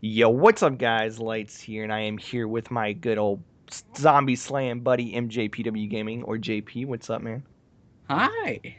Yo, what's up, guys? Lights here, and I am here with my good old zombie slaying buddy MJPWGaming, or JP. What's up, man? Hi.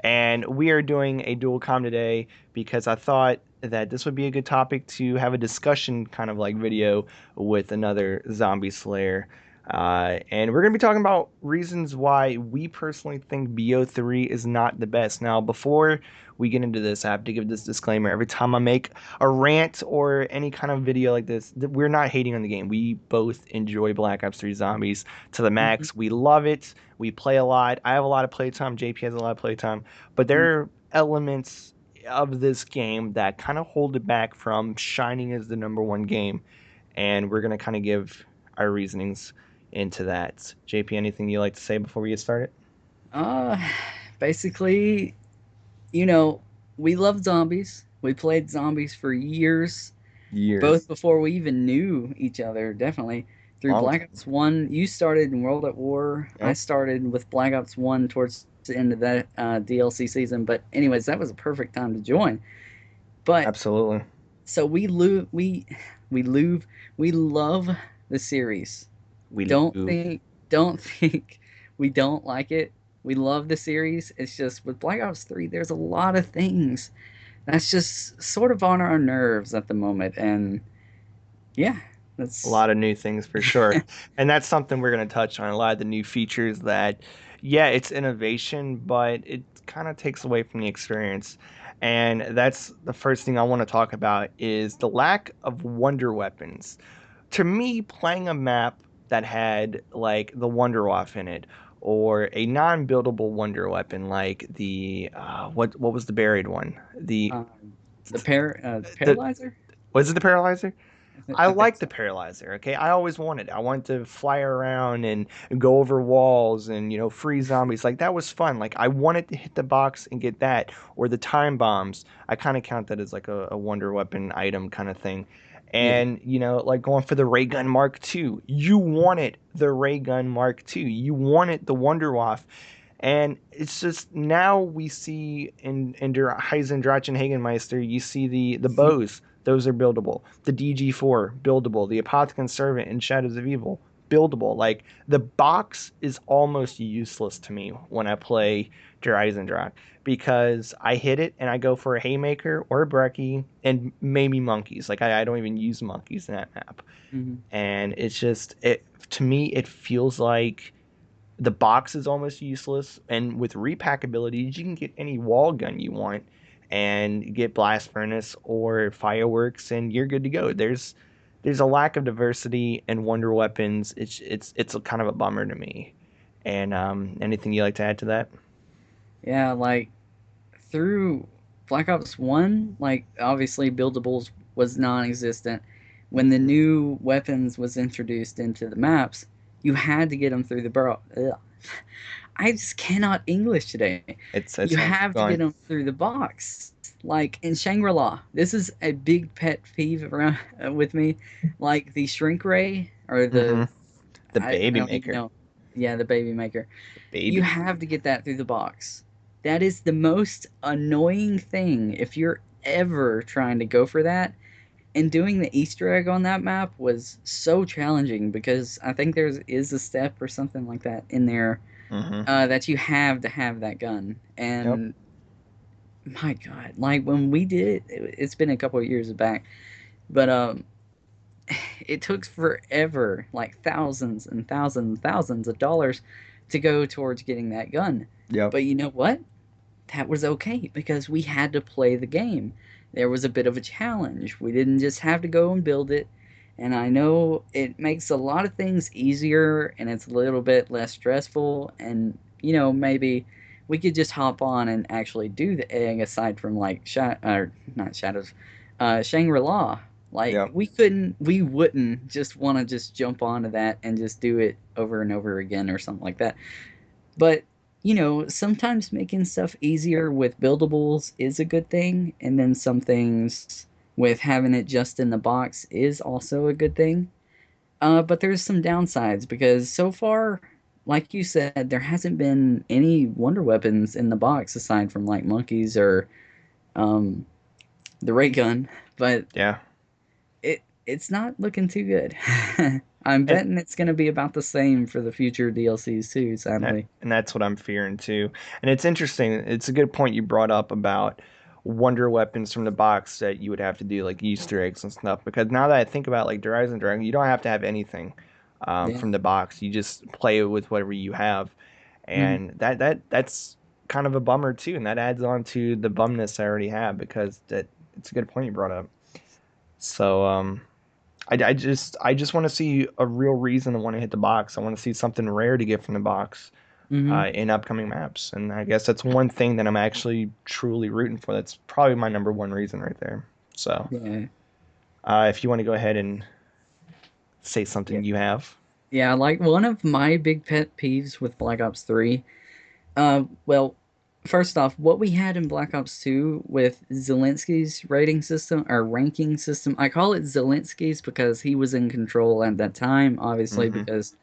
And we are doing a dual com today because I thought that this would be a good topic to have a discussion kind of like video with another zombie slayer. And we're going to be talking about reasons why we personally think BO3 is not the best. Now, before we get into this, I have to give this disclaimer. Every time I make a rant or any kind of video like this, we're not hating on the game. We both enjoy Black Ops 3 Zombies to the Mhm, max. We love it. We play a lot. I have a lot of playtime. JP has a lot of playtime. But mhm. there are elements of this game that kind of hold it back from shining as the number one game. And we're going to kind of give our reasonings into that. JP, anything you like to say before we get started? Uh, Basically, you know, we love zombies. We played zombies for years, both Years. before we even knew each other, definitely. Through Long Black time. Ops 1, you started in World at War. I Yep. started with Black Ops 1 towards the end of that DLC season. But, anyways, that was a perfect time to join. But Absolutely. so we love we love the series. We don't do. think don't think we don't like it. We love the series. It's just with Black Ops 3 there's a lot of things that's just sort of on our nerves at the moment, and yeah, A that's lot of new things for sure. And that's something we're going to touch on. A lot of the new features that, yeah, it's innovation, but it kind of takes away from the experience. And that's the first thing I want to talk about is the lack of wonder weapons. To me, playing a map that had like the Wonder Waff in it, or a non-buildable wonder weapon like the what was the buried one? um, the The paralyzer. was it the paralyzer? I I think like the so. paralyzer, okay? I always wanted it. I wanted to fly around and go over walls and, free zombies. Like that was fun. Like I wanted to hit the box and get that. Or the time bombs. I kind of count that as like a wonder weapon item kind of thing. Yeah. And, like going for the ray gun Mark II. You wanted the ray gun Mark II. You wanted the Wonder Waff. And it's just now we see in Heisendrach and Hagenmeister, you see the bows. Those are buildable. The DG4, buildable. The Apothicon Servant in Shadows of Evil, buildable. Like the box is almost useless to me when I play Der Eisendrache because I hit it and I go for a Haymaker or a Brecci and maybe monkeys. Like I don't even use monkeys in that map. Mhm. And it's just it to me it feels like the box is almost useless, and with repack abilities, you can get any wall gun you want and get blast furnace or fireworks, and you're good to go. There's a lack of diversity in wonder weapons. It's a kind of a bummer to me. And anything you like to add to that? Yeah, like through Black Ops 1, like obviously buildables was non-existent. When the new weapons was introduced into the maps, you had to get them through the barrel. Ugh. I just cannot English today. It's You fine. Keep have to get going. them through the box. Like in Shangri-La, this is a big pet peeve around with me. Like the shrink ray or Hmm. The I baby don't even maker. know. Yeah, the baby maker. The You baby. have to get that through the box. That is the most annoying thing if you're ever trying to go for that. And doing the Easter egg on that map was so challenging because I think there is a step or something like that in there Hmm. that you have to have that gun. Yep. And my God, like when we did it, it's been a couple of years back, but it took forever, like thousands and thousands and thousands of dollars to go towards getting that gun. Yep. But you know what? That was okay because we had to play the game. There was a bit of a challenge. We didn't just have to go and build it. And I know it makes a lot of things easier and it's a little bit less stressful. And, maybe we could just hop on and actually do the egg aside from like, or not Shadows, Shangri La. Like, Yep. we wouldn't just want to just jump onto that and just do it over and over again or something like that. But, sometimes making stuff easier with buildables is a good thing, and then some things with having it just in the box is also a good thing. But there's some downsides because so far, like you said, there hasn't been any wonder weapons in the box aside from like monkeys or um, the ray gun. But Yeah. it's not looking too good. I'm And betting it's going to be about the same for the future DLCs too, that, sadly. and that's what I'm fearing too. And it's interesting. It's a good point you brought up about wonder weapons from the box that you would have to do like Easter eggs and stuff. Because now that I think about like Horizon Dragon, you don't have to have anything Yeah. from the box. You just play it with whatever you have, Hmm. and that's kind of a bummer too. And that adds on to the bumness I already have because that it's a good point you brought up. So I just want to see a real reason to want to hit the box. I want to see something rare to get from the box Hmm. in upcoming maps, and I guess that's one thing that I'm actually truly rooting for. That's probably my number one reason right there. So Yeah. if you want to go ahead and say Yeah. something you have. Yeah. Like one of my big pet peeves with Black Ops 3. Well, first off, what we had in Black Ops 2 with Zelensky's rating system or ranking system, I call it Zelensky's because he was in control at that time, obviously, Hmm. because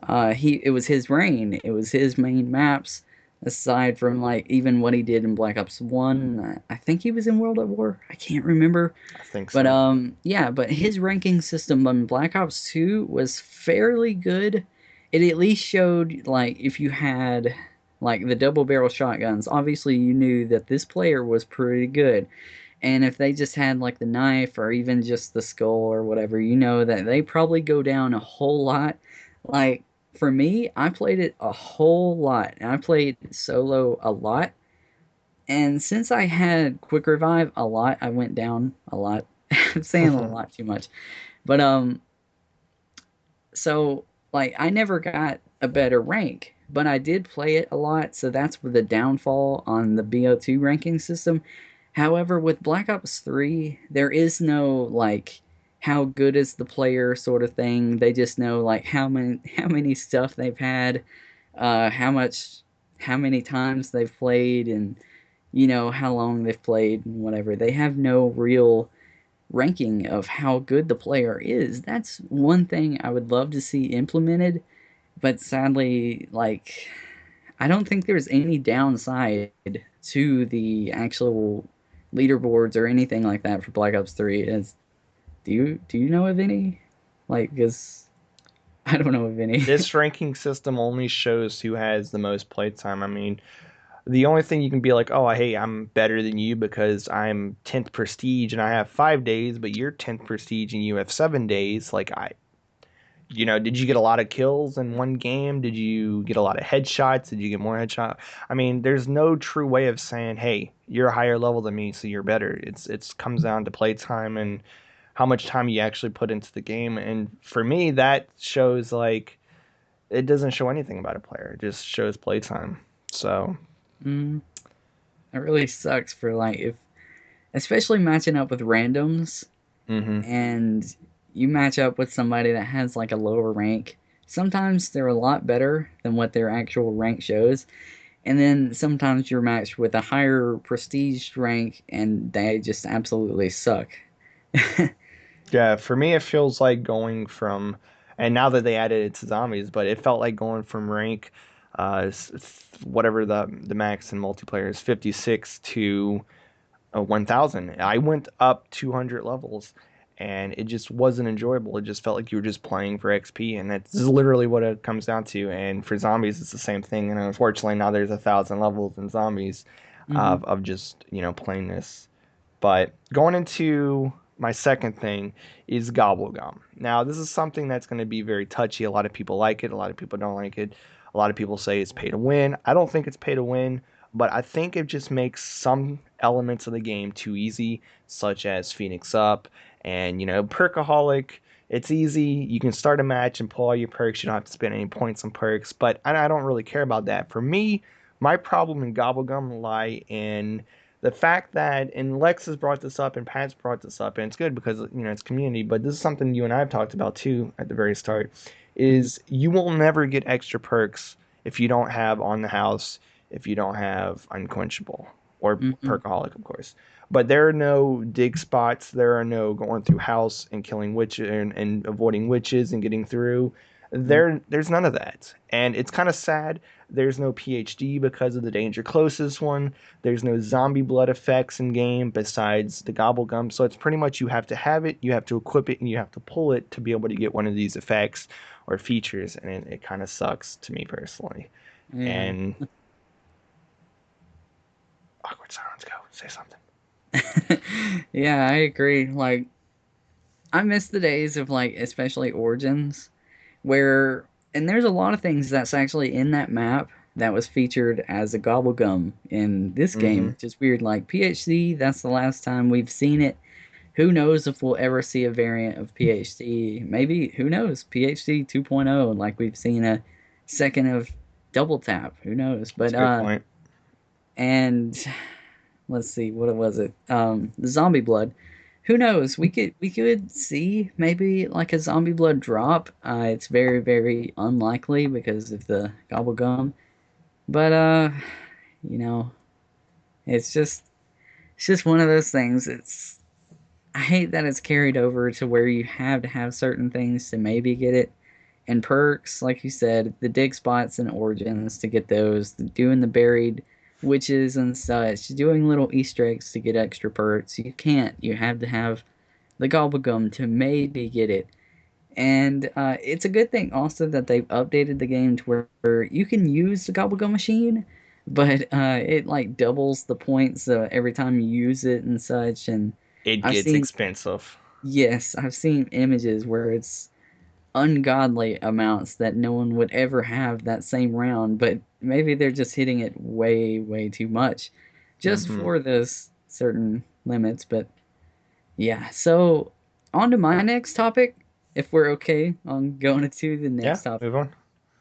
it was his reign, it was his main maps. Aside from like even what he did in Black Ops 1, I think he was in World at War. I can't remember. I think But so. yeah, but his ranking system on Black Ops 2 was fairly good. It at least showed like if you had like the double barrel shotguns, obviously you knew that this player was pretty good. And if they just had like the knife or even just the skull or whatever, you know that they probably go down a whole lot. Like for me, I played it a whole lot. And I played solo a lot. And since I had quick revive a lot, I went down a lot. I'm saying a lot too much. But so like I never got a better rank, but I did play it a lot, so that's where the downfall on the BO2 ranking system. However, with Black Ops 3, there is no like how good is the player sort of thing. They just know like how many stuff they've had, how much how many times they've played and how long they've played and whatever. They have no real ranking of how good the player is. That's one thing I would love to see implemented, but sadly, like, I don't think there's any downside to the actual leaderboards or anything like that for Black Ops 3. Do you know of any? Like, because I don't know of any. This ranking system only shows who has the most playtime. I mean, the only thing you can be like, oh, hey, I'm better than you because I'm 10th prestige and I have 5 days, but you're 10th prestige and you have 7 days. Like, did you get a lot of kills in one game? Did you get a lot of headshots? Did you get more headshot? I mean, there's no true way of saying, hey, you're a higher level than me, so you're better. It's comes down to playtime and how much time you actually put into the game. And for me, that shows like it doesn't show anything about a player. It just shows playtime. So, Mm, it really sucks for like if especially matching up with randoms hmm and you match up with somebody that has like a lower rank, sometimes they're a lot better than what their actual rank shows. And then sometimes you're matched with a higher prestige rank and they just absolutely suck. yeah, for me, it feels like going from, and now that they added it to zombies, but it felt like going from rank, whatever the max in multiplayer is, 56 to 1000. I went up 200 levels, and it just wasn't enjoyable. It just felt like you were just playing for XP, and that's literally what it comes down to. And for zombies, it's the same thing. And unfortunately, now there's 1,000 levels in zombies Hmm. of just playing this. But going into my second thing is Gobblegum. Now, this is something that's going to be very touchy. A lot of people like it, a lot of people don't like it. A lot of people say it's pay to win. I don't think it's pay to win, but I think it just makes some elements of the game too easy, such as Phoenix Up and, Perkaholic. It's easy. You can start a match and pull all your perks. You don't have to spend any points on perks, but I don't really care about that. For me, my problem in Gobblegum lie in the fact that, and Lex has brought this up and Pat's brought this up, and it's good because it's community, but this is something you and I have talked about too at the very start, Hmm. is you will never get extra perks if you don't have on the house, if you don't have unquenchable or Hmm. perkaholic, of course. But there are no dig spots. There are no going through house and killing witches and avoiding witches and getting through. There's none of that, and it's kind of sad. There's no PhD because of the danger closest one. There's no zombie blood effects in game besides the gobble gum. So it's pretty much you have to have it, you have to equip it, and you have to pull it to be able to get one of these effects or features, and it kind of sucks to me personally. Yeah. And awkward silence. Go say something. Yeah, I agree. Like, I miss the days of, like, especially Origins, where, and there's a lot of things that's actually in that map that was featured as a gobblegum in this game, Mm-hmm. which is weird. Like, PhD, that's the last time we've seen it. Who knows if we'll ever see a variant of PhD? Maybe, who knows? PhD 2.0, like we've seen a second of Double Tap. Who knows? That's But, a good point. and let's see, what was it? The zombie blood. Who knows? We could see maybe like a zombie blood drop. It's very very unlikely because of the gobble gum. But you know, it's just one of those things. It's I hate that it's carried over to where you have to have certain things to maybe get it. And perks, like you said, the dig spots and origins to get those, doing the buried witches and such, doing little Easter eggs to get extra perks. You can't. You have to have the gobblegum to maybe get it. And it's a good thing also that they've updated the game to where you can use the gobblegum machine, but it like doubles the points every time you use it and such. And It I've gets seen, expensive. yes, I've seen images where it's ungodly amounts that no one would ever have that same round, but maybe they're just hitting it way, way too much just Mm-hmm. for those certain limits. But yeah, so on to my next topic, if we're okay on going to the Yeah, next topic. move on.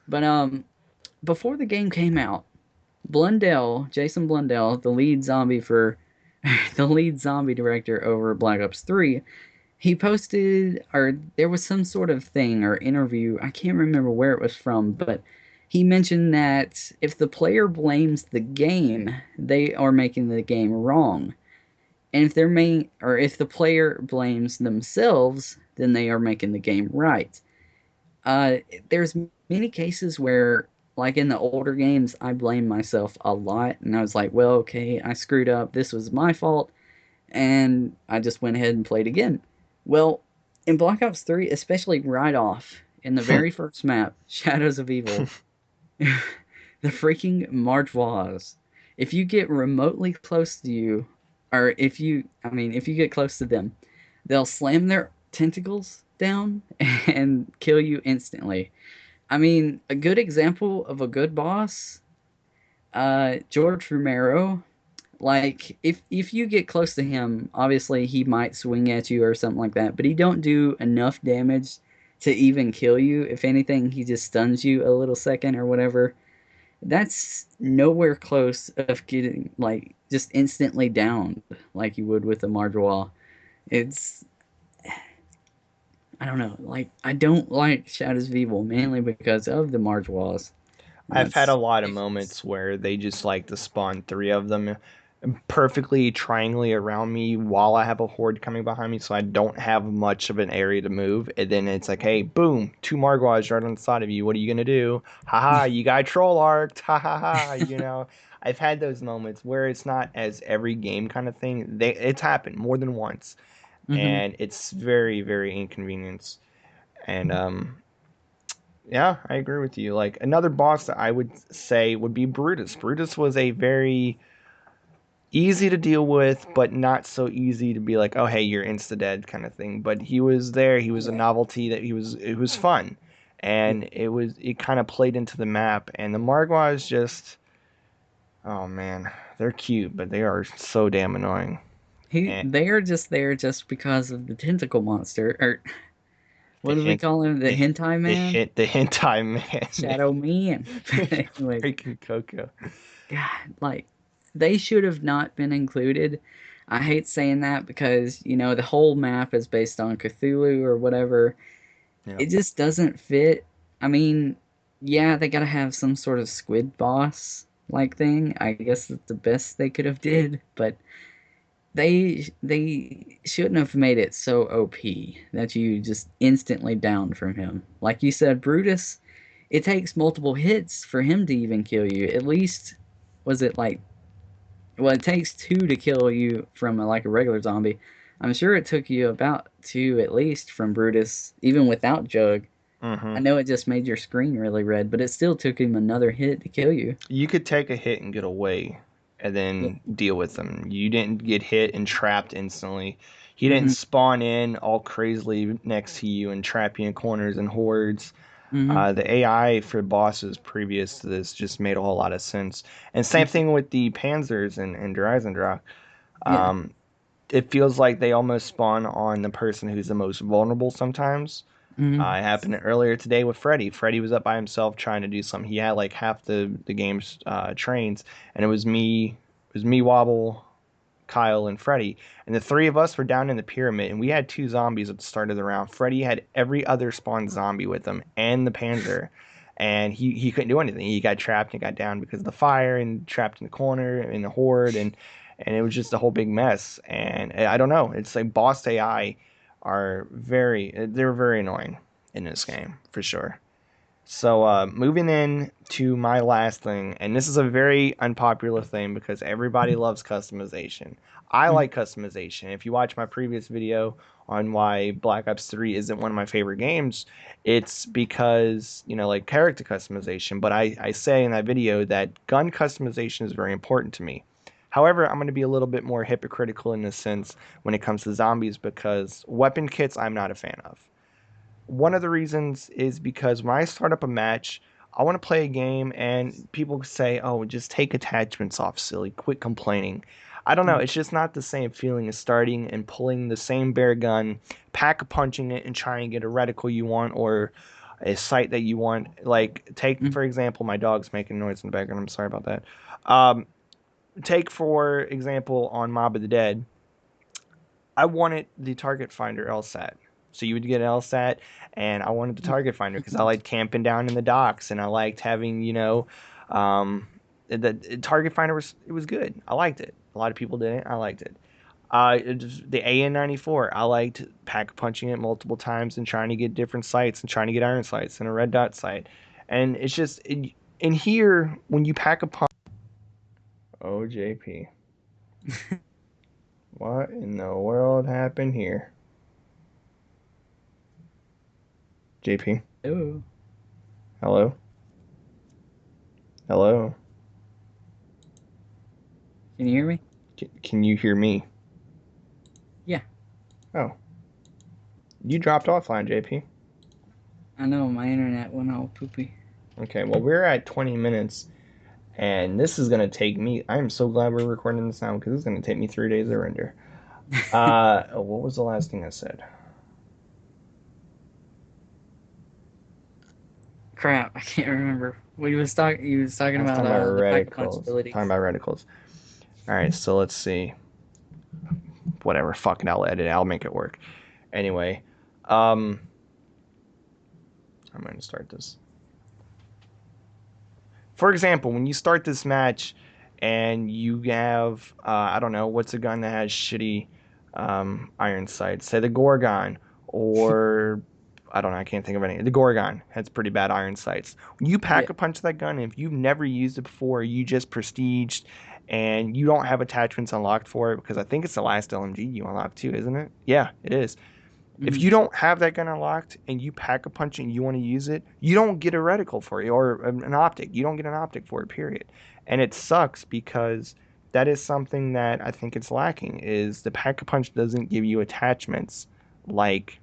But before the game came out, Blundell, Jason Blundell, the lead zombie for the lead zombie director over Black Ops 3, he posted, or there was some sort of thing or interview, I can't remember where it was from, but he mentioned that if the player blames the game, they are making the game wrong. And if the player blames themselves, then they are making the game right. Uh, there's many cases where, like in the older games, I blame myself a lot, and I was like, well, okay, I screwed up. This was my fault, and I just went ahead and played again. Well, in Black Ops 3, especially right off in the very first map, Shadows of Evil, the freaking Margwas, if you get remotely close to you, or if you get close to them, they'll slam their tentacles down and kill you instantly. I mean, a good example of a good boss, George Romero, like if you get close to him, obviously he might swing at you or something like that, but he don't do enough damage to even kill you. If anything, he just stuns you a little second or whatever. That's nowhere close of getting like just instantly downed like you would with a Margwall. It's I don't know, like I don't like Shadows of Evil mainly because of the Margwalls. I've had a That's lot of ridiculous. moments where they just like to spawn three of them perfectly triangly around me while I have a horde coming behind me, so I don't have much of an area to move. And then it's like, hey, boom, two Margwas right on the side of you. What are you gonna do? Haha, you got troll arced. Ha ha ha. I've had those moments where it's not as every game kind of thing. It's happened more than once, Hmm. and it's very very inconvenient. And yeah, I agree with you. Like another boss that I would say would be Brutus. Brutus was a very easy to deal with, but not so easy to be like, oh hey, you're insta dead kind of thing. But he was there. He was a Yeah. novelty that it was fun, and it kind of played into the map. And the Margwas just oh man, they're cute, but they are so damn annoying. And They are just there just because of the tentacle monster, or the what do we hint, call him? The the hentai man, the hentai man, shadow man. Anyways, freaking Coco. God, like they should have not been included. I hate saying that because the whole map is based on Cthulhu or whatever. Yeah. It just doesn't fit. I mean, yeah, they gotta have some sort of squid boss like thing. I guess that's the best they could have did, but they shouldn't have made it so OP that you just instantly down from him. Like you said, Brutus, it takes multiple hits for him to even kill you. At least was it like, well, it takes two to kill you from like a regular zombie. I'm sure it took you about two at least from Brutus, even without Jug. Mm-hmm. I know it just made your screen really red, but it still took him another hit to kill you. You could take a hit and get away and Yeah. then deal with them. You didn't get hit and trapped instantly. He didn't Hmm. spawn in all crazily next to you and trap you in corners and hordes. Hmm. The AI for bosses previous to this just made a whole lot of sense. And same thing with the Panzers and Dreisendrach. Yeah. Um, it feels like they almost spawn on the person who's the most vulnerable sometimes. Hmm. It happened earlier today with Freddy. Freddy was up by himself trying to do something. He had like half the game's trains, and it was me, Wobble, Kyle, and Freddy. And the three of us were down in the pyramid, and we had two zombies at the start of the round. Freddy had every other spawned zombie with him and the Panzer. And he couldn't do anything. He got trapped and got down because of the fire and trapped in the corner in the horde and it was just a whole big mess. And I don't know. It's like boss AI they're very annoying in this game for sure. So moving in to my last thing, and this is a very unpopular thing because everybody loves customization. I Hmm. like customization. If you watch my previous video on why Black Ops 3 isn't one of my favorite games, it's because, like character customization. But I say in that video that gun customization is very important to me. However, I'm going to be a little bit more hypocritical in this sense when it comes to zombies because weapon kits I'm not a fan of. One of the reasons is because when I start up a match, I want to play a game and people say, "Oh, just take attachments off, silly. Quit complaining." I don't know. It's just not the same feeling as starting and pulling the same bare gun, pack a punching it, and trying to get a reticle you want or a sight that you want. Like, take, Hmm. for example, my dog's making noise in the background. I'm sorry about that. Um, take, for example, on Mob of the Dead. I wanted the target finder LSAT. So you would get LSAT, and I wanted the target finder because I liked camping down in the docks, and I liked having, um, the target finder was good. I liked it. A lot of people didn't. I liked it. The AN-94, I liked pack punching it multiple times and trying to get different sights and trying to get iron sights and a red dot sight. And it's just in here when you pack a punch. Oh, JP, what in the world happened here? JP. Oh, Hello? Hello? can you hear me? Can you hear me? Yeah, Oh, you dropped offline, JP. I know my internet went all poopy. Okay, well, we're at 20 minutes, and this is going to take me. I'm so glad we're recording this now because it's going to take me 3 days to render. What was the last thing I said? Crap, I can't remember. What he was talking. He was talking I was about talking about the pack a punch reticles. Talking abilities. about reticles. All right, so let's see. Whatever, fucking, I'll edit it. I'll make it work. Anyway, um, I'm going to start this. For example, when you start this match and you have, I don't know, what's a gun that has shitty iron sights? Say the Gorgon, or I don't know, I can't think of any. The Gorgon has pretty bad iron sights. When you Yeah. pack a punch that gun, if you've never used it before, you just prestiged and you don't have attachments unlocked for it, because I think it's the last LMG you unlock too, isn't it? Yeah, it is. If Hmm. you don't have that gun unlocked and you pack a punch and you want to use it, you don't get a reticle for it or an optic. You don't get an optic for it, period. And it sucks because that is something that I think it's lacking is the pack a punch doesn't give you attachments like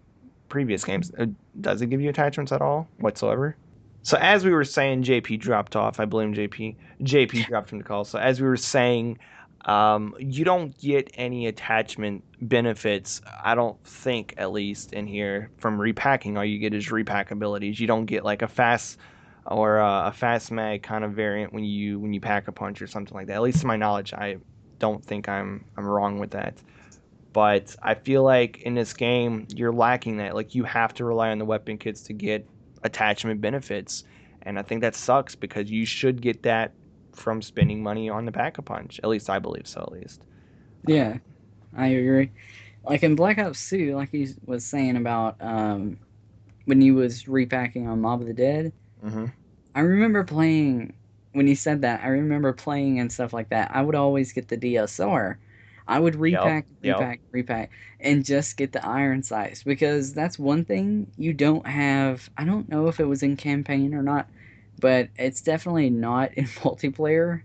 previous games. Does it give you attachments at all whatsoever? So as we were saying, JP dropped off. I blame JP. JP dropped from the call. So as we were saying, you don't get any attachment benefits. I don't think, at least in here, from repacking. All you get is repack abilities. You don't get like a fast or a fast mag kind of variant when you pack a punch or something like that. At least to my knowledge, I don't think I'm wrong with that. But I feel like in this game, you're lacking that. Like, you have to rely on the weapon kits to get attachment benefits. And I think that sucks because you should get that from spending money on the pack a punch. At least I believe so, at least. Yeah. I agree. Like in Black Ops 2, like he was saying about when he was repacking on Mob of the Dead, Hmm. I remember playing when you said that. I remember playing and stuff like that. I would always get the DSR. I would Yep. repack, Yep. repack, repack, and just get the iron sights because that's one thing you don't have. I don't know if it was in campaign or not, but it's definitely not in multiplayer.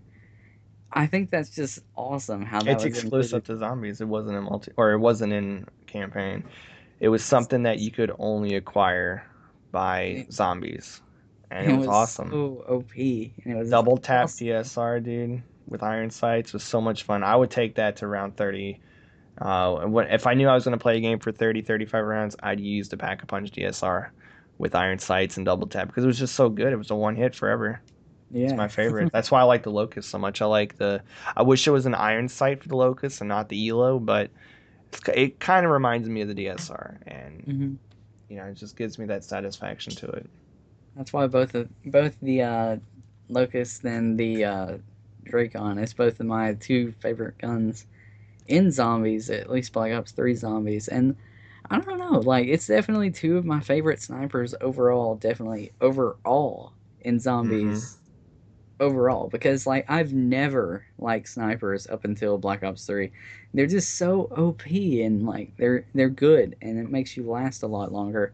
I think that's just awesome how that It's was included. exclusive to zombies. It wasn't in or it wasn't in campaign. It was something that you could only acquire by It, zombies, and it it was was awesome. so OP, and it was Double tap awesome. DSR, dude, with iron sights was so much fun. I would take that to round 30. If I knew I was going to play a game for 30, 35 rounds, I'd use the pack a punch DSR with iron sights and double tap because it was just so good. It was a one hit forever. It's Yeah. my favorite. That's why I like the Locust so much. I wish it was an iron sight for the Locust and not the Elo, but it kind of reminds me of the DSR, and Hmm. it just gives me that satisfaction to it. That's why both the Locust and the Dracon is both of my two favorite guns in zombies, at least Black Ops 3 zombies. And I don't know, like it's definitely two of my favorite snipers overall, definitely overall in Hmm. zombies overall because like I've never liked snipers up until Black Ops 3. They're just so OP and like they're good and it makes you last a lot longer.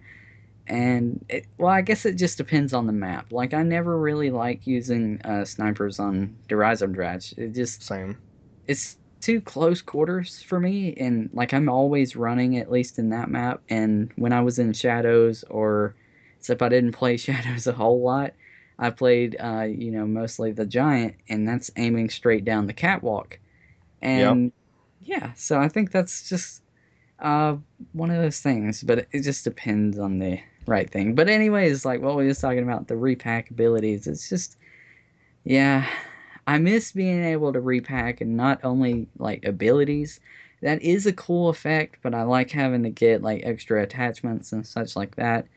And well, I guess it just depends on the map. Like I never really like using snipers on Derizon Dratch. Same. It's too close quarters for me, and like I'm always running at least in that map. And when I was in Shadows, or except I didn't play Shadows a whole lot, I played mostly the Giant, and that's aiming straight down the catwalk. Yep. And yeah, so I think that's just uh, one of those things, but it just depends on the right thing. But anyways, like what we was talking about, the repack abilities, it's just yeah, I miss being able to repack and not only like abilities. That is a cool effect, but I like having to get like extra attachments and such like that.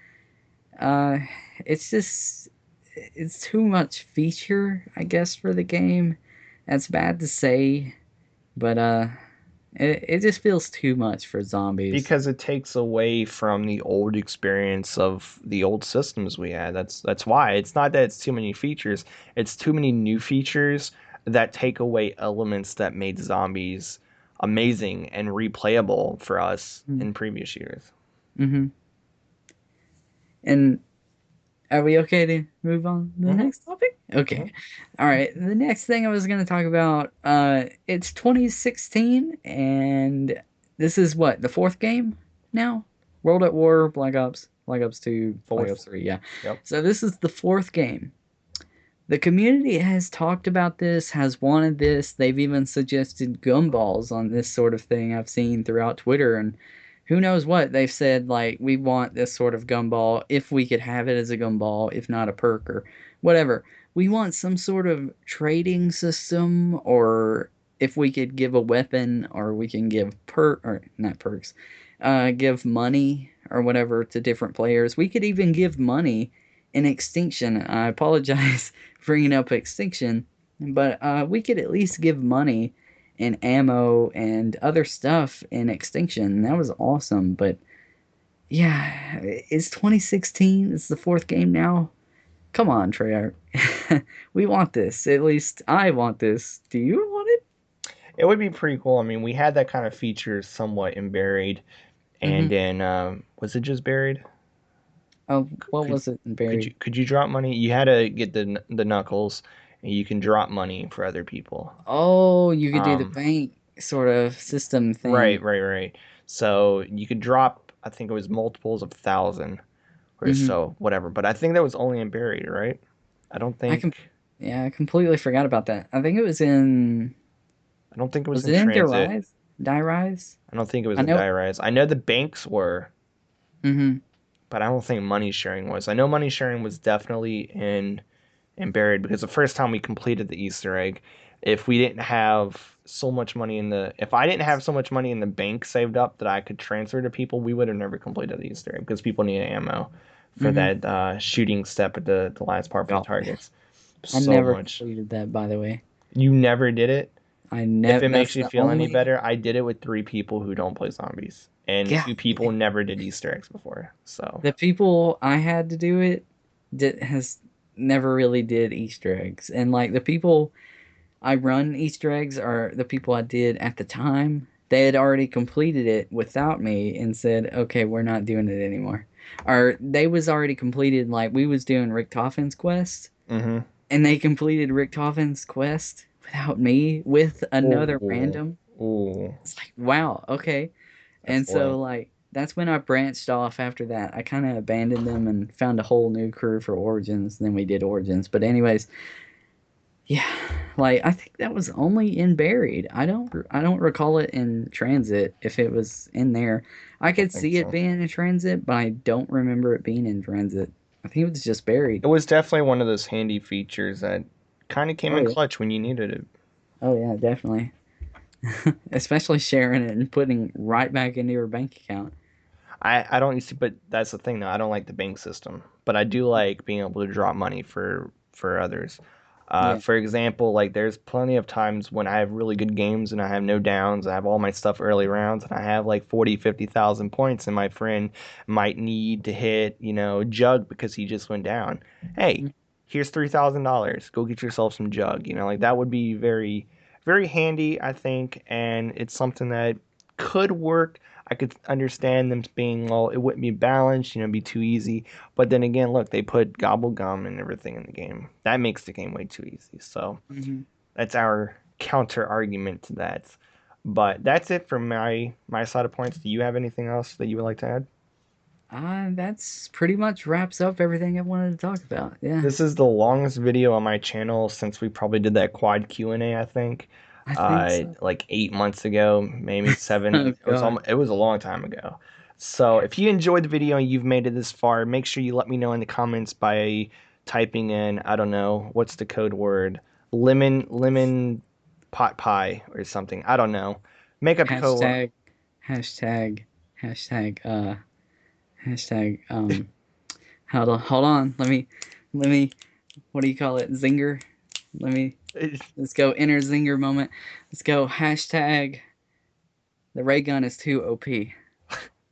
Uh, it's just it's too much feature, I guess, for the game. That's bad to say, but it just feels too much for zombies. Because it takes away from the old experience of the old systems we had. That's why. It's not that it's too many features, it's too many new features that take away elements that made zombies amazing and replayable for us in previous years. Mm-hmm. And are we okay to move on to the Hmm. next topic? Hmm. Okay. All right. The next thing I was going to talk about, it's 2016, and this is what, the fourth game now? World at War, Black Ops 2, Black Ops Fourth. 3, yeah. Yep. So this is the fourth game. The community has talked about this, has wanted this. They've even suggested gumballs on this sort of thing I've seen throughout Twitter, and who knows what they've said, like we want this sort of gumball if we could have it as a gumball, if not a perk or whatever. We want some sort of trading system, or if we could give a weapon, or we can give or not perks, give money or whatever to different players. We could even give money in Extinction. I apologize bringing up Extinction, but we could at least give money and ammo and other stuff in Extinction. That was awesome. But yeah, it's 2016. It's the fourth game now. Come on, Treyarch. We want this. At least I want this. Do you want it? It would be pretty cool. I mean, we had that kind of feature somewhat in Buried, Mm-hmm. and in was it just Buried? Oh, what Could was it in could you Buried? could you drop money? You had to get the knuckles, and you can drop money for other people. Oh, you could do the Um, bank sort of system right, thing. right, right. So you could drop, I think it was multiples of 1,000 or Mm-hmm. so, whatever. But I think that was only in Buried, right? I don't I can. think Yeah, I completely forgot about that. I think it was in. I don't think it was Was in it in Die Transit. Rise? Die Rise? I don't think it was I in know. Die Rise. I know the banks were, Mm-hmm. but I don't think money sharing was. I know money sharing was definitely in Buried because the first time we completed the Easter egg, if we didn't have so much money if I didn't have so much money in the bank saved up that I could transfer to people, we would have never completed the Easter egg because people needed ammo for Mm-hmm. that shooting step at the last part for the God, targets. I So never much. completed that, by the way. You never did it? I If never. it makes That's you the feel any only. better, I did it with 3 people who don't play zombies, and Yeah, 2 people never did Easter eggs before. So the people I had to do it has never really did Easter eggs, and like the people I run Easter eggs are the people I did at the time. They had already completed it without me and said, "Okay, we're not doing it anymore." Or they was already completed. Like we was doing Rick Toffin's quest, mm-hmm. and they completed Rick Toffin's quest without me with another Ooh, random. ooh, It's like, wow, okay. And that's so lit. like that's when I branched off after that. I kind of abandoned them and found a whole new crew for Origins. Then we did Origins. But anyways, yeah, like I think that was only in Buried. I don't recall it in Transit if it was in there. I I could think see it so. being in Transit, but I don't remember it being in Transit. I think it was just Buried. It was definitely one of those handy features that kind of came Oh in yeah. clutch when you needed it. Oh yeah, definitely. Especially sharing it and putting right back into your bank account. I don't used to, but that's the thing though. I don't like the bank system, but I do like being able to drop money for others. Yeah. For example, like there's plenty of times when I have really good games and I have no downs. I have all my stuff early rounds and I have like 40, 50,000 points and my friend might need to hit, jug because he just went down. Hey, here's $3,000. Go get yourself some jug. Like that would be very, very handy, I think, and it's something that could work. I could understand them being, well, it wouldn't be balanced, be too easy. But then again, look, they put gobble gum and everything in the game. That makes the game way too easy. So Mm-hmm. that's our counter argument to that. But that's it from my side of points. Do you have anything else that you would like to add? That's pretty much wraps up everything I wanted to talk about. Yeah, This is the longest video on my channel since we probably did that quad Q&A, I think. I think so. Like 8 months ago, maybe seven. Oh It was God. almost, it was a long time ago. So if you enjoyed the video and you've made it this far, make sure you let me know in the comments by typing in, I don't know, what's the code word? Lemon pot pie or something. I don't know. Make up your code word. Hashtag, hashtag, hashtag, hashtag. Hold on. Let me. What do you call it? Zinger. Let me. Let's go. Inner zinger moment. Let's go. Hashtag. The ray gun is too OP. Okay,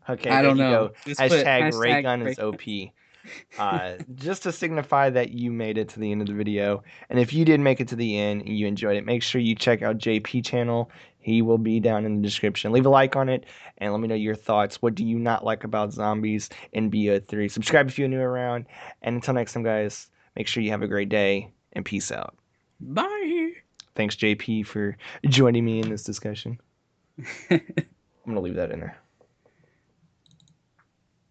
I there don't you know. go. Just put Hashtag hashtag Raygun ray is gun. OP. Just to signify that you made it to the end of the video. And if you did make it to the end and you enjoyed it, make sure you check out JP channel. He will be down in the description. Leave a like on it and let me know your thoughts. What do you not like about zombies in BO3? Subscribe if you're new around. And until next time, guys, make sure you have a great day and peace out. Bye. Thanks, JP, for joining me in this discussion. I'm going to leave that in there.